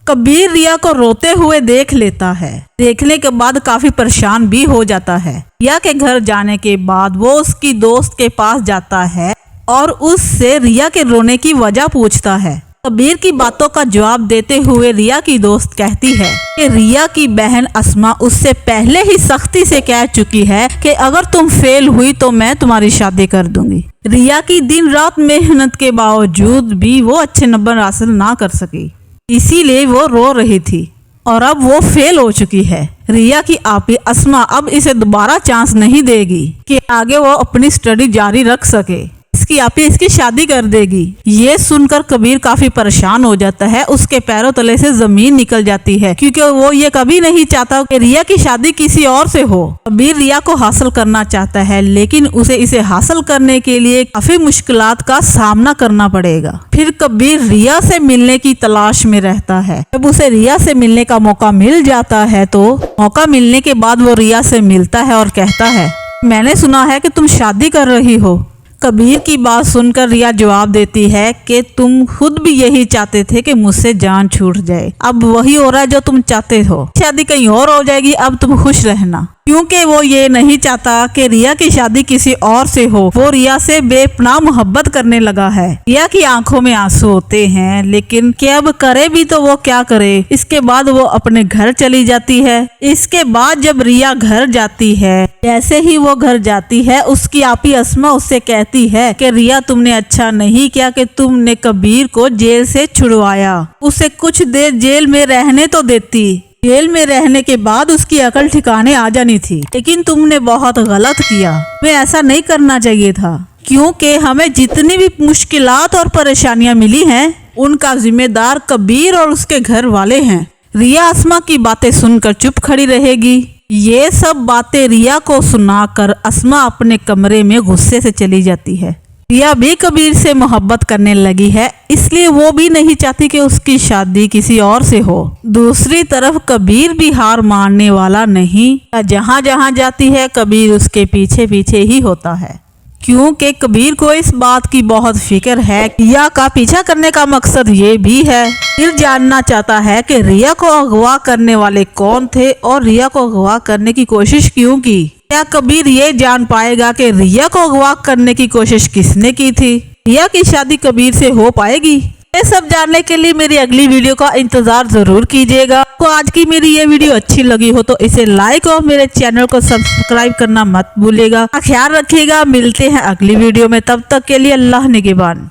कबीर रिया को रोते हुए देख लेता है। देखने के बाद काफी परेशान भी हो जाता है। रिया के घर जाने के बाद वो उसकी दोस्त के पास जाता है और उससे रिया के रोने की वजह पूछता है। कबीर की बातों का जवाब देते हुए रिया की दोस्त कहती है कि रिया की बहन अस्मा उससे पहले ही सख्ती से कह चुकी है कि अगर तुम फेल हुई तो मैं तुम्हारी शादी कर दूंगी। रिया की दिन रात मेहनत के बावजूद भी वो अच्छे नंबर हासिल ना कर सकी, इसीलिए वो रो रही थी और अब वो फेल हो चुकी है। रिया की आपी अस्मा अब इसे दोबारा चांस नहीं देगी कि आगे वो अपनी स्टडी जारी रख सके। इसकी आपी इसकी शादी कर देगी। ये सुनकर कबीर काफी परेशान हो जाता है। उसके पैरों तले से जमीन निकल जाती है क्योंकि वो ये कभी नहीं चाहता कि रिया की शादी किसी और से हो। कबीर रिया को हासिल करना चाहता है लेकिन उसे इसे हासिल करने के लिए काफी मुश्किलात का सामना करना पड़ेगा। फिर कबीर रिया से मिलने की तलाश में रहता है। जब उसे रिया से मिलने का मौका मिल जाता है तो मौका मिलने के बाद वो रिया से मिलता है और कहता है, मैंने सुना है कि तुम शादी कर रही हो। कबीर की बात सुनकर रिया जवाब देती है कि तुम खुद भी यही चाहते थे कि मुझसे जान छूट जाए। अब वही हो रहा है जो तुम चाहते हो। शादी कहीं और हो जाएगी, अब तुम खुश रहना। क्योंकि वो ये नहीं चाहता कि रिया की शादी किसी और से हो। वो रिया से बेपनाह मोहब्बत करने लगा है। रिया की आंखों में आंसू होते हैं लेकिन क्या अब करे भी तो वो क्या करे। इसके बाद वो अपने घर चली जाती है। इसके बाद जब रिया घर जाती है, जैसे ही वो घर जाती है उसकी आपी अस्मा उससे कहती है कि रिया तुमने अच्छा नहीं किया कि तुमने कबीर को जेल से छुड़वाया। उसे कुछ देर जेल में रहने तो देती। जेल में रहने के बाद उसकी अकल ठिकाने आ जानी थी, लेकिन तुमने बहुत गलत किया। मैं ऐसा नहीं करना चाहिए था क्योंकि हमें जितनी भी मुश्किलात और परेशानियां मिली हैं उनका जिम्मेदार कबीर और उसके घर वाले हैं। रिया अस्मा की बातें सुनकर चुप खड़ी रहेगी। ये सब बातें रिया को सुनाकर अस्मा अपने कमरे में गुस्से से चली जाती है। रिया भी कबीर से मोहब्बत करने लगी है, इसलिए वो भी नहीं चाहती कि उसकी शादी किसी और से हो। दूसरी तरफ कबीर भी हार मानने वाला नहीं। जहाँ जहाँ जाती है कबीर उसके पीछे पीछे ही होता है क्योंकि कबीर को इस बात की बहुत फिक्र है। रिया का पीछा करने का मकसद ये भी है, फिर जानना चाहता है कि रिया को अगवा करने वाले कौन थे और रिया को अगवा करने की कोशिश क्यों की। क्या कबीर ये जान पाएगा कि रिया को अगवा करने की कोशिश किसने की थी। रिया की शादी कबीर से हो पाएगी। ये सब जानने के लिए मेरी अगली वीडियो का इंतजार जरूर कीजिएगा। आपको आज की मेरी ये वीडियो अच्छी लगी हो तो इसे लाइक और मेरे चैनल को सब्सक्राइब करना मत भूलिएगा। ख्याल रखिएगा। मिलते हैं अगली वीडियो में, तब तक के लिए अल्लाह निगहबान।